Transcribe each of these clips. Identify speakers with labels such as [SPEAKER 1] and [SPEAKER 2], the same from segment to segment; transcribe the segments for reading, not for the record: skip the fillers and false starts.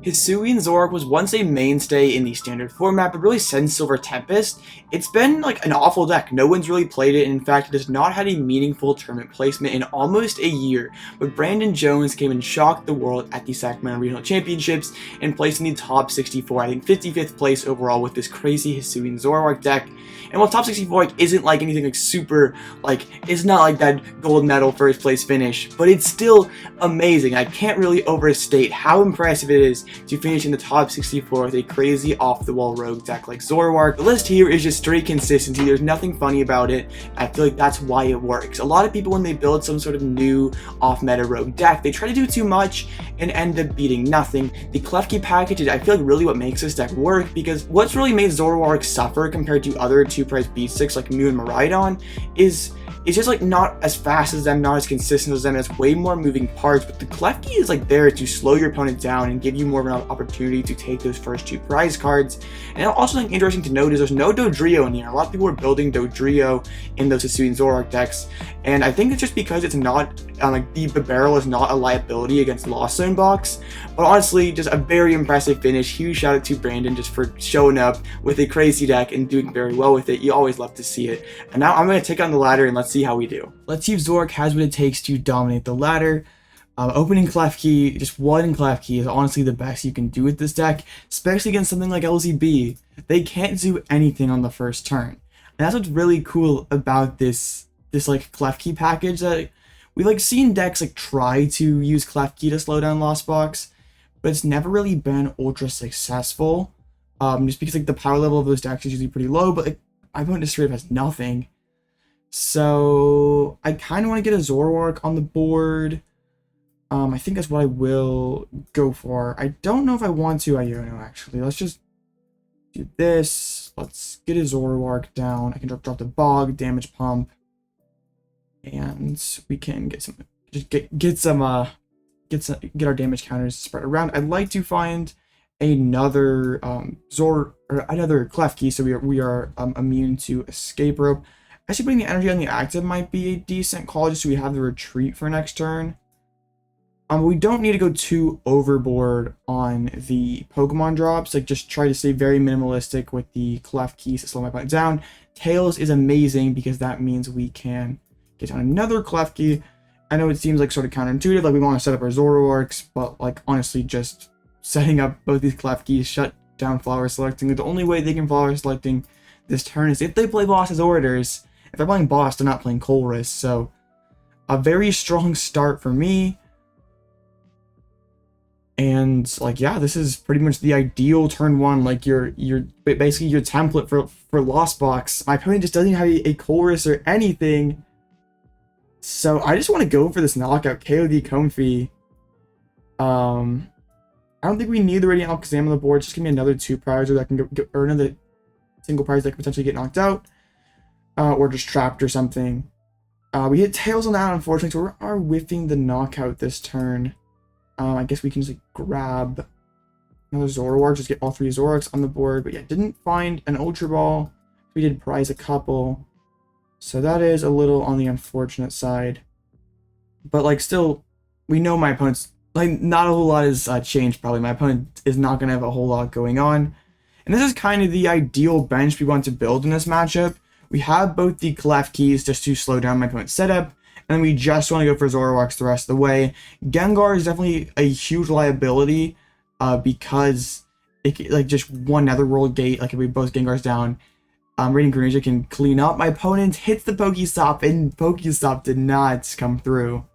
[SPEAKER 1] Hisuian Zoroark was once a mainstay in the standard format, but really since Silver Tempest, it's been like an awful deck. No one's really played it, and in fact, it has not had a meaningful tournament placement in almost a year. But Brandon Jones came and shocked the world at the Sacramento Regional Championships and placed in the top 64, I think 55th place overall with this crazy Hisuian Zoroark deck. And while top 64 like isn't like anything like super, like it's not like that gold medal first place finish, but it's still amazing. I can't really overstate how impressive it is to finish in the top 64 with a crazy off-the-wall rogue deck like Zoroark. The list here is just straight consistency. There's nothing funny about it. I feel like that's why it works. A lot of people, when they build some sort of new off-meta rogue deck, they try to do too much and end up beating nothing. The Klefki package is, I feel like, really what makes this deck work, because what's really made Zoroark suffer compared to other two-price B6 like Mew and Miraidon is it's just like not as fast as them, not as consistent as them, it's way more moving parts, but the Klefki is like there to slow your opponent down and give you more of an opportunity to take those first two prize cards. And also something interesting to note is there's no Dodrio in here. A lot of people are building Dodrio in those Hisuian Zoroark decks, and I think it's just because it's not, like the barrel is not a liability against Lost Zone box. But honestly, just a very impressive finish. Huge shout out to Brandon just for showing up with a crazy deck and doing very well with it. You always love to see it. And now I'm going to take on the ladder and let's see how we do. Let's see if Zoroark has what it takes to dominate the ladder. Opening Klefki, just one Klefki is honestly the best you can do with this deck, especially against something like LZB. They can't do anything on the first turn. And that's what's really cool about this like Klefki package, that we've like seen decks like try to use Klefki to slow down Lost Box, but it's never really been ultra successful. Just because like the power level of those decks is usually pretty low, but like my opponent just straight up has nothing. So I kind of want to get a Zoroark on the board. I think that's what I will go for. I don't know if I want to Iono actually. Let's just do this. Let's get a Zoroark down. I can drop the Bog, damage pump, and we can get some, just get our damage counters spread around. I'd like to find another another Klefki, so we are immune to Escape Rope. Actually, putting the energy on the active might be a decent call, just so we have the retreat for next turn. We don't need to go too overboard on the Pokemon drops. Like, just try to stay very minimalistic with the Klefkis to slow my opponent down. Tails is amazing because that means we can get down another Klefki. I know it seems like sort of counterintuitive, like we want to set up our Zoroarks, but like honestly, just setting up both these Klefkis, shut down Flower Selecting. The only way they can Flower Selecting this turn is if they play boss as orders. If they're playing boss, they're not playing Colress. So a very strong start for me. And like, yeah, this is pretty much the ideal turn one, like your basically your template for Lost Box. My opponent just doesn't have a Colress or anything, so I just want to go for this knockout, KO the Comfey. I don't think we need the Radiant Alakazam on the board. Just give me another two priors that can go, or another single prize that can potentially get knocked out, or just trapped or something. We hit Tails on that, unfortunately, so we are whiffing the knockout this turn. I guess we can just like, grab another Zoroark, just get all three Zoroarks on the board. But yeah, didn't find an Ultra Ball. We did prize a couple, so that is a little on the unfortunate side. But like, still, we know my opponent's like not a whole lot has changed. Probably my opponent is not going to have a whole lot going on, and this is kind of the ideal bench we want to build in this matchup. We have both the Klefkis just to slow down my opponent's setup, and we just want to go for Zoroarks the rest of the way. Gengar is definitely a huge liability because it like just one Netherworld gate, like if we both Gengars down, Radiant Greninja can clean up. My opponent hits the Pokestop and Pokestop did not come through.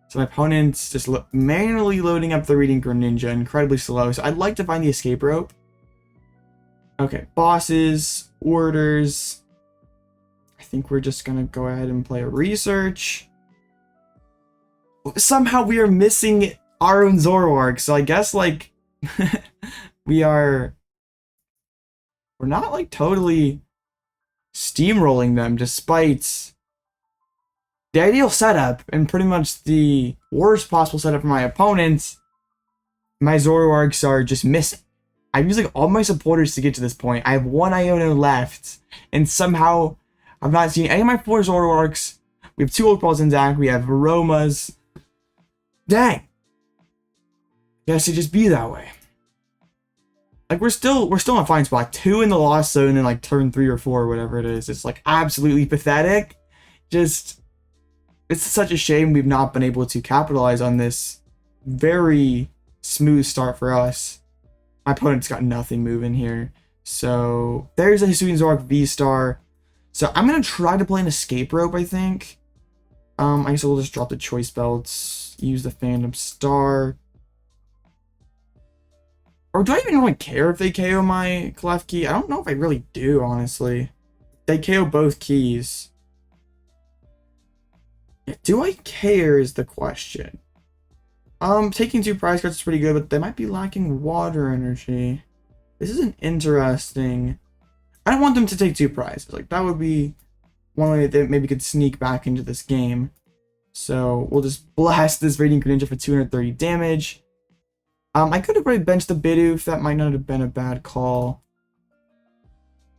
[SPEAKER 1] So my opponent's just manually loading up the Radiant Greninja, incredibly slow. So I'd like to find the Escape Rope. Okay, bosses, orders. I think we're just gonna go ahead and play a research. Somehow we are missing our own Zoroark, so I guess like we're not like totally steamrolling them, despite the ideal setup and pretty much the worst possible setup for my opponent. My Zoroarks are just missing. I've used like all my supporters to get to this point. I have one Iono left, and somehow I've not seen any of my four Zoroarks. We have two Ultra Balls in deck. We have Aromas. Dang. Guess it just be that way. Like we're still in a fine spot. 2 in the lost zone in like turn 3 or 4 or whatever it is. It's like absolutely pathetic. Just it's such a shame we've not been able to capitalize on this very smooth start for us. My opponent's got nothing moving here. So there's a Hisuian Zoroark V-Star. So I'm gonna try to play an escape rope, I think. I guess we'll just drop the choice belts, use the Phantom Star. Or do I even really care if they KO my Klefki? I don't know if I really do, honestly. They KO both keys. Yeah, do I care is the question. Taking 2 prize cards is pretty good, but they might be lacking water energy. This is an interesting... I don't want them to take 2 prizes. Like, that would be one way that maybe could sneak back into this game. So, we'll just blast this Radiant Greninja for 230 damage. I could have probably benched the Bidoof. That might not have been a bad call.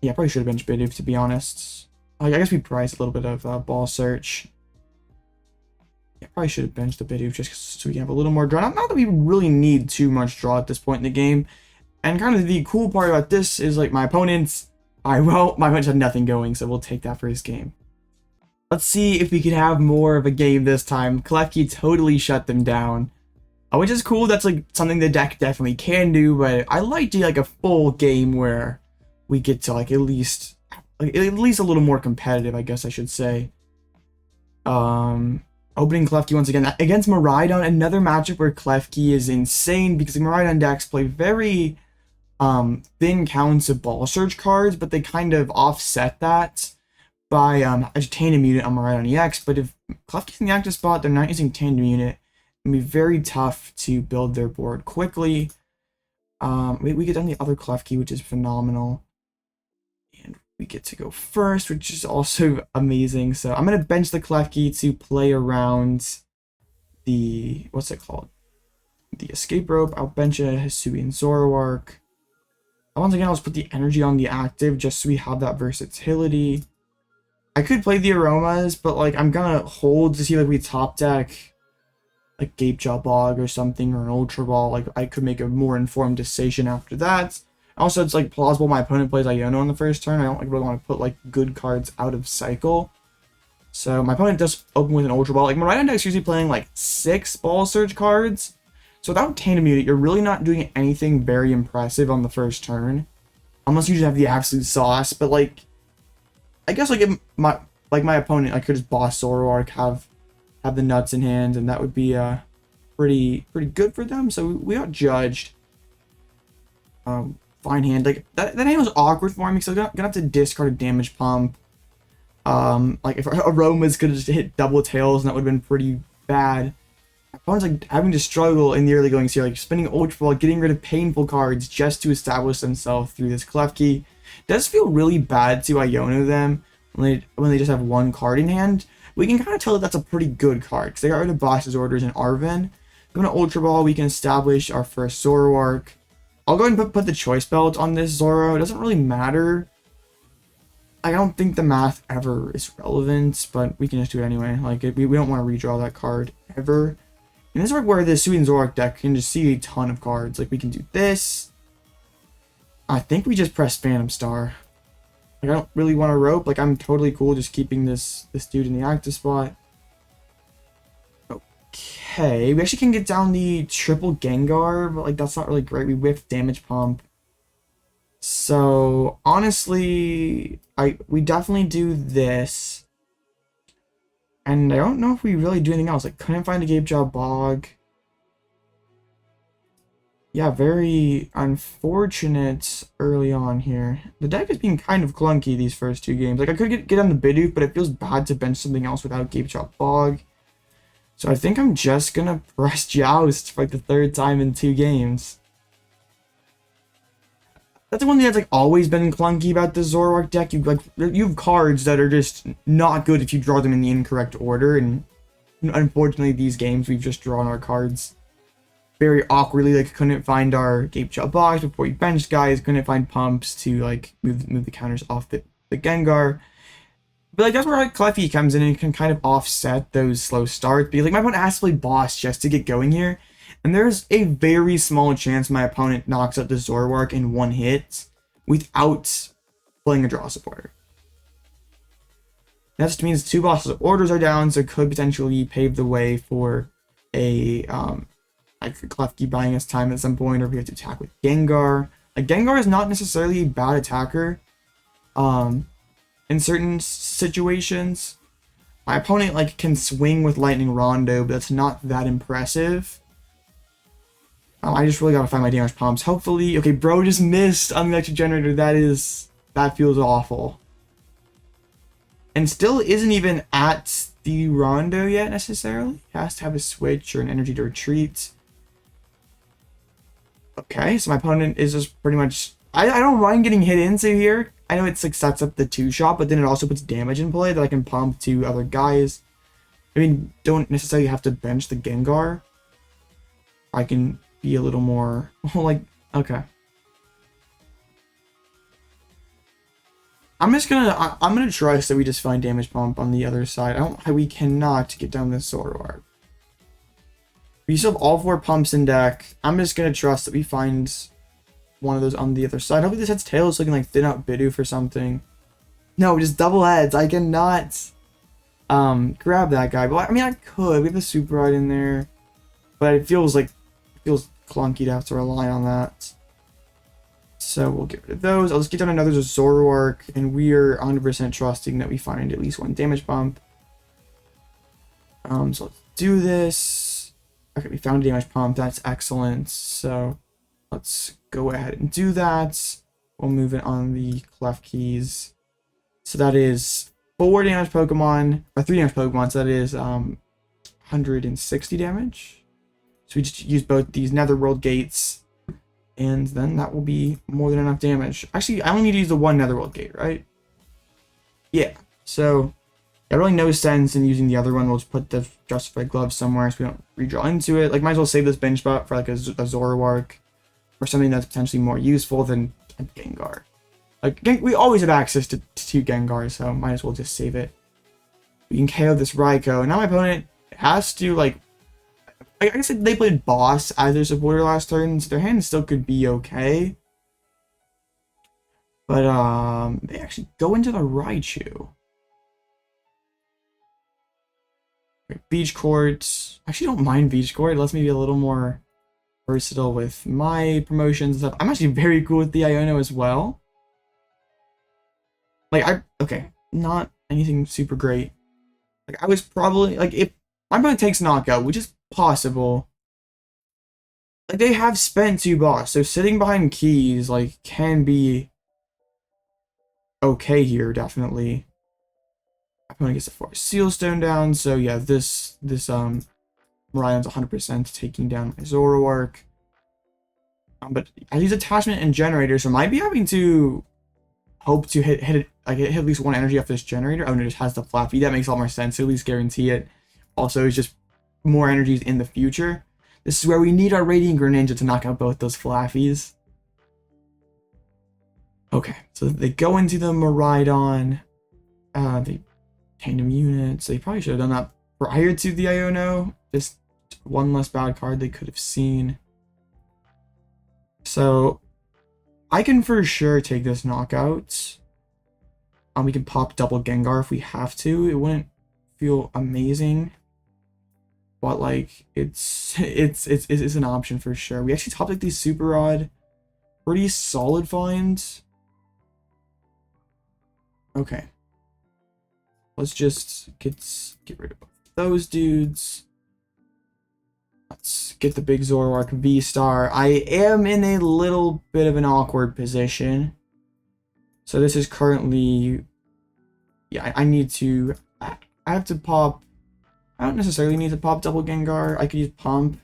[SPEAKER 1] Yeah, probably should have benched Bidoof, to be honest. I guess we priced a little bit of Ball Search. Yeah, probably should have benched the Bidoof just so we can have a little more draw. Not that we really need too much draw at this point in the game. And kind of the cool part about this is, like, my opponents... my opponents had nothing going, so we'll take that for his game. Let's see if we can have more of a game this time. Klefki totally shut them down. Which is cool. That's like something the deck definitely can do, but I like to like a full game where we get to like at least a little more competitive, I guess I should say. Opening Klefki once again against Miraidon, another matchup where Klefki is insane because the Miraidon decks play very thin counts of Ball Search cards, but they kind of offset that by a Tandem unit on Miraidon EX. But if Klefki's in the active spot, they're not using Tandem unit. It'd be very tough to build their board quickly. We get on the other Klefki, which is phenomenal. And we get to go first, which is also amazing. So I'm going to bench the Klefki to play around the... what's it called? The escape rope. I'll bench a Hisuian Zoroark. Once again, I'll just put the energy on the active just so we have that versatility. I could play the aromas, but like I'm going to hold to see like we top deck like Gape-Jaw Bog or something, or an Ultra Ball. Like, I could make a more informed decision after that. Also, it's like plausible my opponent plays Iono on the first turn. I don't like really want to put like good cards out of cycle. So my opponent does open with an Ultra Ball. Like, Miraidon deck's usually playing like 6 Ball Search cards. So without Tandem unit, you're really not doing anything very impressive on the first turn. Unless you just have the absolute sauce. But like, I guess like if my opponent, I could just boss Zoroark, have the nuts in hand, and that would be pretty good for them. So we got judged. Fine hand. Like that hand was awkward for me because I'm gonna have to discard a damage pump. Like if aromas could have just hit double tails, and that would have been pretty bad. My opponent's like having to struggle in the early goings here, like spinning Ultra Ball, getting rid of painful cards just to establish themselves through this Klefki. It does feel really bad to Iono them when they just have 1 card in hand. We can kind of tell that that's a pretty good card because they got rid of Boss's Orders and Arven. Going to Ultra Ball, we can establish our first Zoroark. I'll go ahead and put the choice belt on this Zoro. It doesn't really matter. I don't think the math ever is relevant, but we can just do it anyway. Like, we don't want to redraw that card ever. And this is where the Hisuian Zoroark deck can just see a ton of cards. Like, we can do this. I think we just press Phantom Star. Like, I don't really want to rope. Like, I'm totally cool just keeping this dude in the active spot. Okay, we actually can get down the triple Gengar, but like that's not really great. We whiffed damage pump. So honestly, we definitely do this. And I don't know if we really do anything else. Like, couldn't find a Gape-Jaw Bog. Yeah, very unfortunate early on here. The deck is being kind of clunky these first 2 games. Like, I could get on the Bidoof, but it feels bad to bench something else without Gape-Jaw Bog. So I think I'm just gonna press Joust for like the 3rd time in 2 games. That's the one thing that's like always been clunky about the Zoroark deck. You have cards that are just not good if you draw them in the incorrect order, and unfortunately these games we've just drawn our cards very awkwardly. Like, couldn't find our Gape-Jaw Bogs before we benched guys, couldn't find pumps to like move the counters off the Gengar. But like that's where like Klefki comes in and can kind of offset those slow starts. Because like my opponent has to play boss just to get going here. And there's a very small chance my opponent knocks out the Zoroark in one hit without playing a draw supporter. That just means 2 bosses orders are down, so it could potentially pave the way for a like Klefki buying us time at some point, or we have to attack with Gengar. Like, Gengar is not necessarily a bad attacker in certain situations. My opponent like can swing with Lightning Rondo, but that's not that impressive. I just really gotta find my damage pumps. Hopefully, okay, bro just missed on the electric generator. That feels awful. And still isn't even at the Rondo yet necessarily. Has to have a switch or an energy to retreat. Okay, so my opponent is just pretty much... I don't mind getting hit into here. I know it's like sets up the 2-shot, but then it also puts damage in play that I can pump to other guys. I mean, don't necessarily have to bench the Gengar. I can be a little more like, okay. I'm gonna trust that we just find damage pump on the other side. We cannot get down this Zoroark. We still have all 4 pumps in deck. I'm just gonna trust that we find one of those on the other side. Hopefully this head's tail is looking like thin out Bidoof for something. No, just double heads. I cannot grab that guy. But I mean, I could. We have a Super Ride in there, but it feels clunky to have to rely on that. So we'll get rid of those. I'll just get down another Zoroark, and we are 100% trusting that we find at least 1 damage pump. So let's do this. Okay, we found a damage pump. That's excellent. So let's go ahead and do that. We'll move it on the Klefkis. So that is 4 damage Pokemon, or 3 damage Pokemon. So that is 160 damage. So we just use both these Netherworld gates. And then that will be more than enough damage. Actually, I only need to use the 1 Netherworld gate, right? Yeah. So, yeah, really no sense in using the other one. We'll just put the Justified Glove somewhere so we don't redraw into it. Like, might as well save this bench spot for, like, a Zoroark. Or something that's potentially more useful than a Gengar. Like, we always have access to 2 Gengars, so might as well just save it. We can KO this Raikou. And now my opponent has to, like... I guess they played Boss as their supporter last turn, so their hand still could be okay. But, they actually go into the Raichu. Beach Court. I actually don't mind Beach Court. It lets me be a little more versatile with my promotions and stuff. I'm actually very cool with the Iono as well. Like, okay, not anything super great. Like, I was probably, like, if my opponent takes knockout, which is possible, like, they have spent 2 boss, so sitting behind keys, like, can be okay here, definitely. My opponent gets a Forest Seal Stone down, so yeah, this Miraidon's 100% taking down my Zoroark. But I use Attachment and Generator, so I might be having to hope to hit at least 1 energy off this generator. Oh no, it just has the Flappy. That makes a lot more sense, so at least guarantee it. Also, it's just more energies in the future. This is where we need our Radiant Greninja to knock out both those Flaffies. Okay, so they go into the Miraidon. They Tandem units. They probably should have done that prior to the Iono. Just 1 less bad card they could have seen. So I can for sure take this knockout. We can pop double Gengar if we have to. It wouldn't feel amazing, but like it's an option for sure. We actually topped like these Super Odd, pretty solid finds. Okay, let's just get rid of those dudes. Let's get the big Zoroark V-Star. I am in a little bit of an awkward position. So this is currently... Yeah, I need to... I have to pop... I don't necessarily need to pop double Gengar. I could use Pump.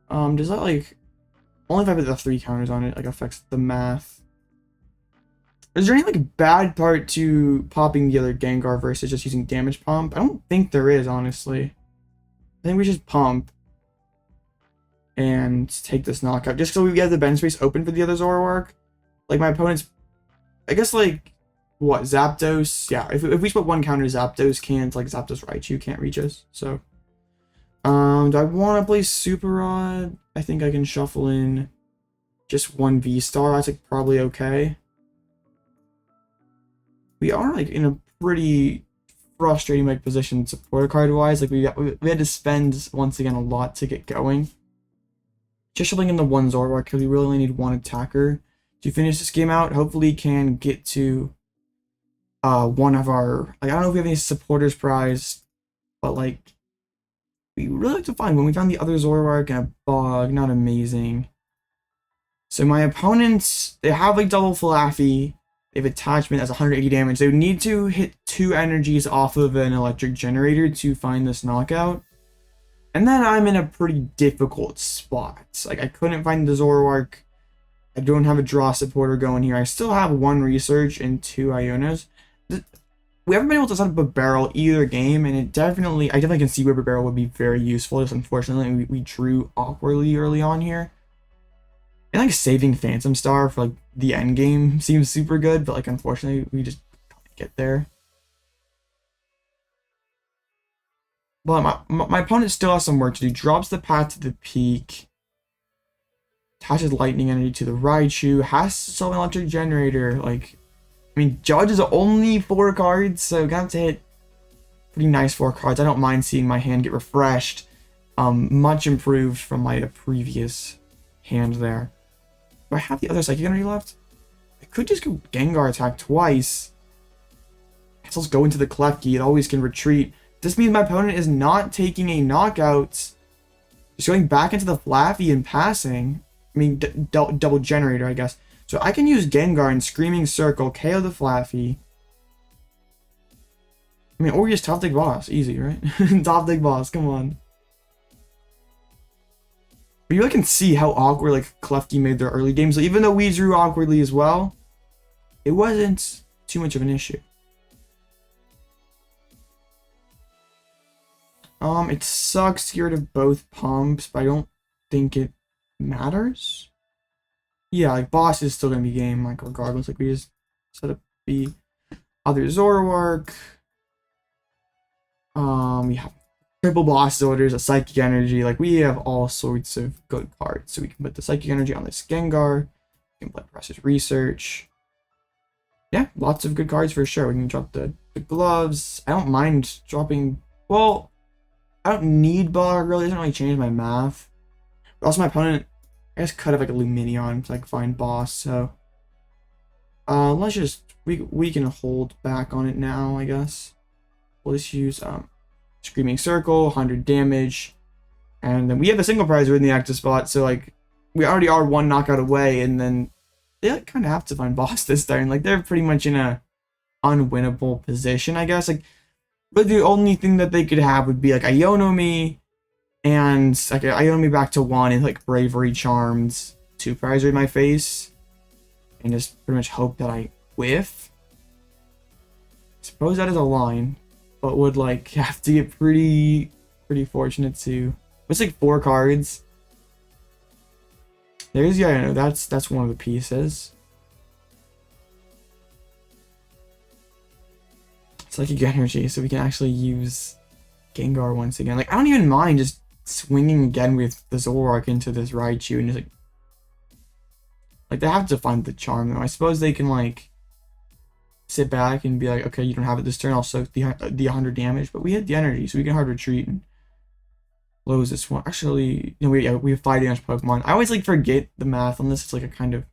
[SPEAKER 1] Does that, like... Only if I put the 3 counters on it, like, affects the math. Is there any, like, bad part to popping the other Gengar versus just using Damage Pump? I don't think there is, honestly. I think we just pump and take this knockout just so we have the bench space open for the other Zoroark. Like, my opponent's, I guess, like, what, Zapdos? Yeah, if we put 1 counter, Zapdos can't, like, Zapdos Raichu can't reach us. So, Do I want to play Super Rod? I think I can shuffle in just one V-Star. That's like probably okay. We are like in a pretty frustrating like position support card wise. Like we had to spend once again a lot to get going. Just shuffling in the one Zoroark because we really only need one attacker to finish this game out. Hopefully can get to one of our, like, I don't know if we have any supporters prize, but like we really like to find when we found the other Zoroark and a bug. Not amazing. So my opponents, they have like double Flaaffy. They have attachment as 180 damage. They would need to hit 2 energies off of an electric generator to find this knockout. And then I'm in a pretty difficult spot. Like, I couldn't find the Zoroark. I don't have a draw supporter going here. I still have 1 research and 2 Ionos. We haven't been able to set up a barrel either game, and I definitely can see where a barrel would be very useful. Just unfortunately, we drew awkwardly early on here. And like saving Phantom Star for like the end game seems super good, but like unfortunately we just can't get there. But my opponent still has some work to do. Drops the path to the peak. Attaches lightning energy to the Raichu. Has to solve an electric generator. Like, I mean, Judge is only 4 cards, so gonna have to hit pretty nice 4 cards. I don't mind seeing my hand get refreshed. Much improved from my previous hand there. Do I have the other Psychic Energy left? I could just go Gengar attack twice. I guess I'll just go into the Klefki. It always can retreat. This means my opponent is not taking a knockout. Just going back into the Flaaffy and passing. I mean, double generator, I guess. So I can use Gengar and Screaming Circle, KO the Flaaffy. I mean, or just Top Deck Boss. Easy, right? Top Deck Boss, come on. But you really can see how awkward like Klefki made their early games. So even though we drew awkwardly as well, it wasn't too much of an issue. It sucks to get rid of both pumps, but I don't think it matters. Yeah, like boss is still gonna be game, like regardless. Like we just set up the other Zoroark. We have triple boss orders, a Psychic Energy. Like we have all sorts of good cards. So we can put the Psychic Energy on this Gengar. We can Blood Pressure's Research. Yeah, lots of good cards for sure. We can drop the gloves. I don't mind dropping. Well, I don't need Bog really. It doesn't really change my math. But also my opponent, I guess, could have like a Lumineon to like find boss. So let's just we can hold back on it now, I guess. We'll just use Screaming Circle, 100 damage, and then we have a single prize in the active spot. So like we already are 1 knockout away, and then they like, kind of have to find boss this turn. Like they're pretty much in a unwinnable position, I guess. Like, but the only thing that they could have would be like Ionomi, and like Ionomi back to 1 and like Bravery Charms 2 prize in my face, and just pretty much hope that I whiff. Suppose that is a line, but would like have to get pretty fortunate to. It's like 4 cards. There's the Iono. That's one of the pieces. Psychic Energy, so we can actually use Gengar once again. Like I don't even mind just swinging again with the Zoroark into this Raichu and just like they have to find the charm though. I suppose they can like sit back and be like, okay, you don't have it this turn. I'll soak the 100 damage, but we hit the energy, so we can hard retreat and lose this one. Actually, no, we have 5 damage Pokemon. I always like forget the math on this. It's like a kind of,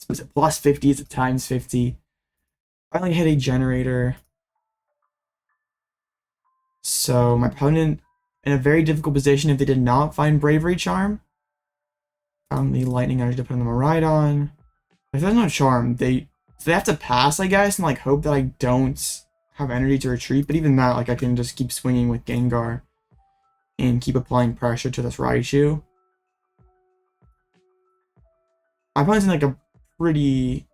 [SPEAKER 1] was it plus 50? It's a times 50. Finally hit a generator. So my opponent in a very difficult position if they did not find Bravery Charm. Found the Lightning Energy to put on the Miraidon. If there's no Charm, they have to pass, I guess, and like hope that I don't have energy to retreat. But even that, like I can just keep swinging with Gengar and keep applying pressure to this Raichu. My opponent's in like a pretty,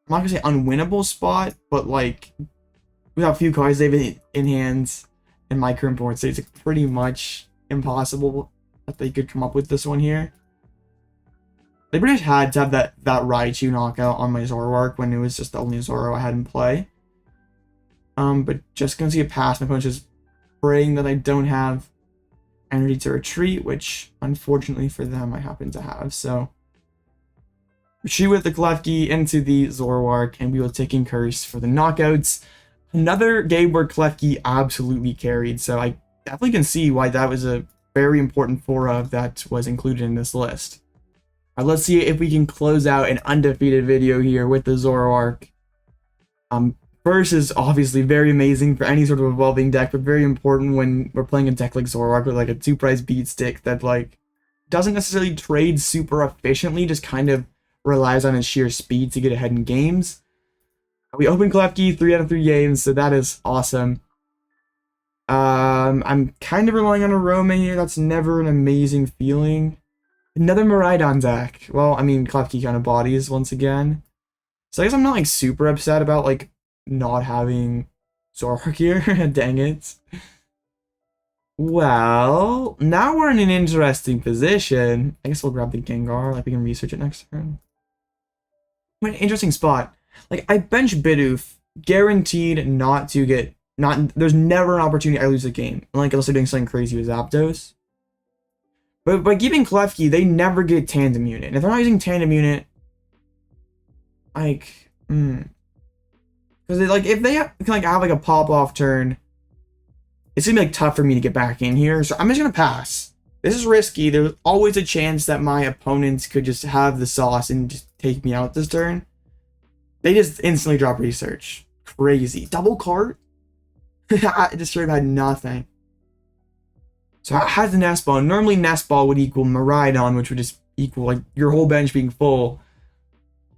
[SPEAKER 1] I'm not gonna say unwinnable spot, but like without a few cards they've in hands in my current board state, it's like pretty much impossible that they could come up with this one here. They pretty much had to have that Raichu knockout on my Zoroark when it was just the only Zoro I had in play. But just gonna see a pass. My opponent's just praying that I don't have Energy to retreat, which unfortunately for them I happen to have. So retreat with the Klefki into the Zoroark, and we will take in Curse for the knockouts. Another game where Klefki absolutely carried, so I definitely can see why that was a very important fora that was included in this list. Alright, let's see if we can close out an undefeated video here with the Zoroark. First is obviously very amazing for any sort of evolving deck, but very important when we're playing a deck like Zoroark with like a 2-price beat stick that like doesn't necessarily trade super efficiently, just kind of relies on its sheer speed to get ahead in games. We opened Klefki 3 out of 3 games, so that is awesome. I'm kind of relying on Aroma here. That's never an amazing feeling. Another Miraidon deck. Well, I mean, Klefki kind of bodies once again. So I guess I'm not like super upset about like not having Zoroark here. Dang it. Well, now we're in an interesting position. I guess we'll grab the Gengar. Like we can research it next turn. We're in an interesting spot. Like I bench Bidoof, guaranteed not to get there's never an opportunity I lose the game. Like unless they're doing something crazy with Zapdos. But by keeping Klefki, they never get Tandem Unit. And if they're not using Tandem Unit, like, because like if they can like have like a pop off turn, it's gonna be like tough for me to get back in here. So I'm just gonna pass. This is risky. There's always a chance that my opponents could just have the sauce and just take me out this turn. They just instantly drop research. Crazy. Double cart? I just straight up had nothing. So I had the Nest Ball. Normally Nest Ball would equal Miraidon, which would just equal like your whole bench being full.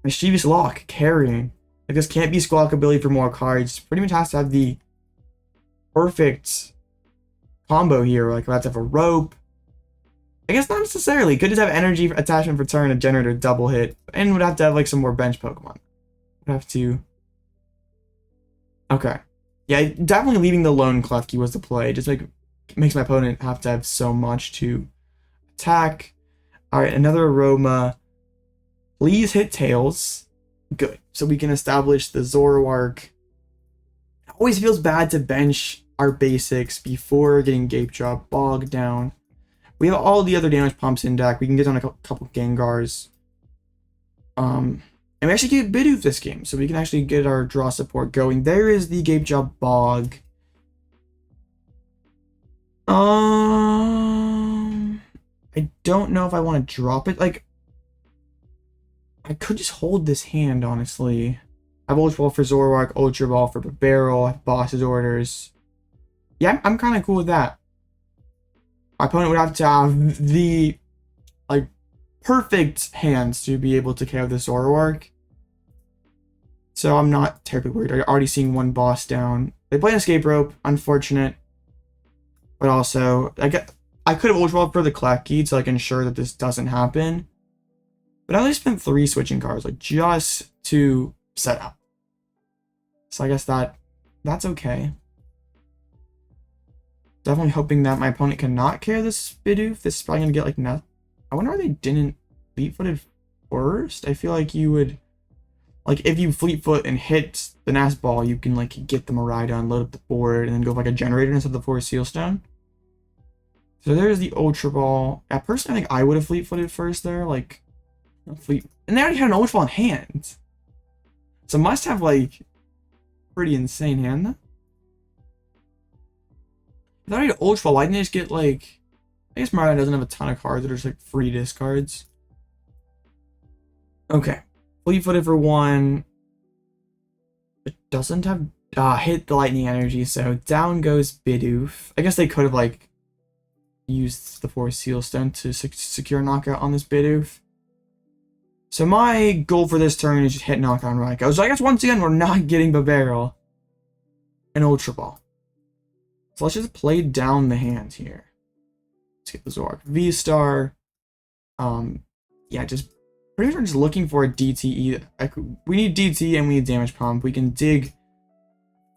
[SPEAKER 1] Mischievous Lock, carrying. Like this can't be Squawk ability for more cards. Pretty much has to have the perfect combo here. Like we'll have to have a rope. I guess not necessarily. Could just have energy attachment for turn, a generator double hit. And would have to have like some more bench Pokemon. Would have to. Okay. Yeah, definitely leaving the lone Klefki was the play. Just like makes my opponent have to have so much to attack. Alright, another Aroma. Please hit Tails. Good. So we can establish the Zoroark. It always feels bad to bench our basics before getting Gape Drop bogged down. We have all the other damage pumps in deck. We can get on a couple Gengars. And we actually get Bidoof this game, so we can actually get our draw support going. There is the Gape Job Bog. I don't know if I want to drop it. Like, I could just hold this hand, honestly. I have Ultra Ball for Zoroark, Ultra Ball for Barrel, I have Boss's Orders. Yeah, I'm kind of cool with that. My opponent would have to have the, like, perfect hands to be able to KO the Zoroark. So I'm not terribly worried. I'm already seeing one boss down. They play an Escape Rope, unfortunate. But also, I could have Ultra Ball for the Klefki to like ensure that this doesn't happen. But I only spent 3 switching cards, like just to set up. So I guess that's okay. Definitely hoping that my opponent cannot carry this Bidoof. This is probably gonna get like nothing. I wonder why they didn't fleet-footed first. I feel like you would, like if you fleet-foot and hit the Nest Ball, you can like get the Miraidon, load up the board, and then go for like a generator instead of the Forest Sealstone. So there's the Ultra Ball. Yeah, personally, I think I would have fleet-footed first there, like fleet, and they already had an Ultra Ball in hand. So must have like pretty insane hand. If I already had Ultra Ball, why didn't they just get like? I guess Miraidon doesn't have a ton of cards that are just like free discards. Okay. Fleet-footed for 1. It doesn't have hit the lightning energy, so down goes Bidoof. I guess they could have like used the Forest Sealstone to secure knockout on this Bidoof. So my goal for this turn is just hit knockout on Raikou. So I guess once again we're not getting Barrel and Ultra Ball. So let's just play down the hand here. Let's get the Zoroark V-Star. Yeah, just pretty much we're just looking for a DTE. We need DT and we need damage pump. We can dig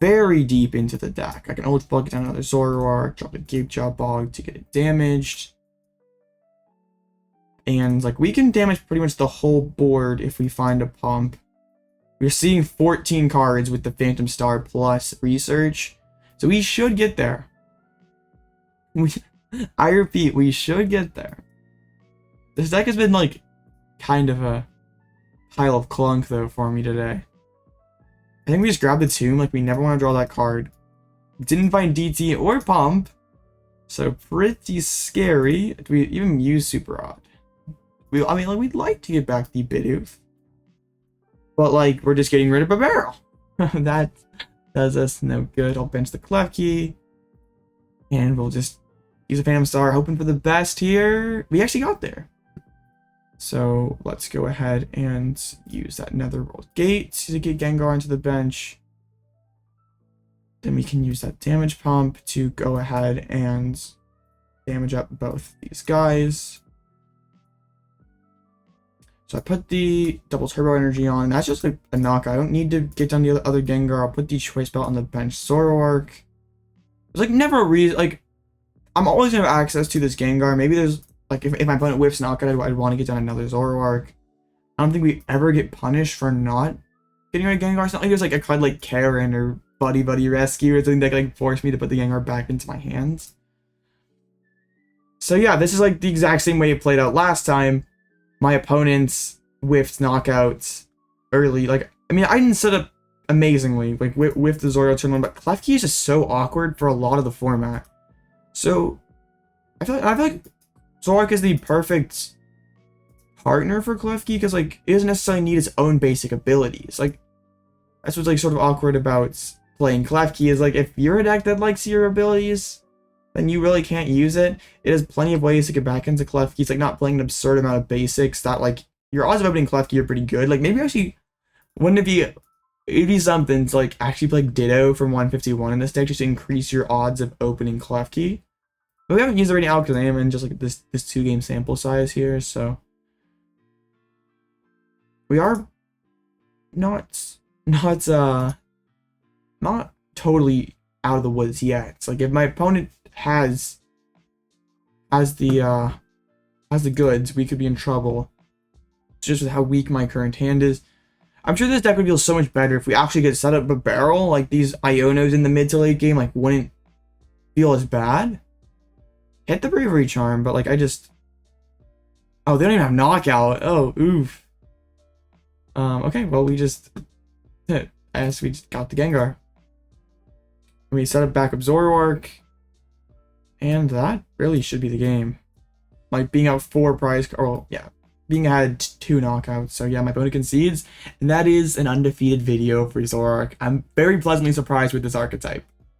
[SPEAKER 1] very deep into the deck. I can Ultra Ball, get down another Zoroark, drop a Gape Job Bog to get it damaged. And like we can damage pretty much the whole board if we find a pump. We're seeing 14 cards with the Phantom Star plus research. So we should get there. I repeat, we should get there. This deck has been like kind of a pile of clunk though for me today. I think we just grabbed the tomb, like we never want to draw that card. Didn't find DT or Pump, so pretty scary. Do we even use Super Odd? I mean, like, we'd like to get back the Bidoof, but like we're just getting rid of a barrel. That does us no good. I'll bench the Klefki, and we'll just use a Phantom Star, hoping for the best here. We actually got there. So let's go ahead and use that Netherworld Gate to get Gengar into the bench. Then we can use that damage pump to go ahead and damage up both these guys. So I put the double turbo energy on. That's just like a knockout. I don't need to get down the other Gengar. I'll put the choice belt on the bench. Zoroark. There's like never a reason. Like, I'm always gonna have access to this Gengar. Maybe there's like if my opponent whiffs knockout, I'd want to get down another Zoroark. I don't think we ever get punished for not getting rid of Gengar. It's not like there's like a card like Karen or Buddy Rescue or something that could like force me to put the Gengar back into my hands. So yeah, this is like the exact same way it played out last time. My opponents whiffed knockouts early. Like, I mean, I didn't set up amazingly, like with the Zoro turn one, but Klefki is just so awkward for a lot of the format. So I feel like Zoroark is the perfect partner for Klefki because like it doesn't necessarily need its own basic abilities. Like that's what's like sort of awkward about playing Klefki is like if you're a deck that likes your abilities, then you really can't use it. It has plenty of ways to get back into Klefki. It's like not playing an absurd amount of basics that like your odds of opening Klefki are pretty good. Like maybe actually wouldn't it'd be something to like actually play Ditto from 151 in this deck just to increase your odds of opening Klefki. But we haven't used it right now because I am in just like this 2-game sample size here, so we are not totally out of the woods yet. It's like if my opponent has the goods, we could be in trouble. Just with how weak my current hand is. I'm sure this deck would feel so much better if we actually get set up a barrel. Like these Ionos in the mid to late game, like wouldn't feel as bad. Hit the Bravery Charm, but like I just, oh, they don't even have knockout. Oh, oof. Okay, well we just, I guess we just got the Gengar. We set up backup Zoroark, and that really should be the game. Like being out 4 prize, or yeah, being ahead 2 knockouts. So yeah, my opponent concedes, and that is an undefeated video for Zoroark. I'm very pleasantly surprised with this archetype.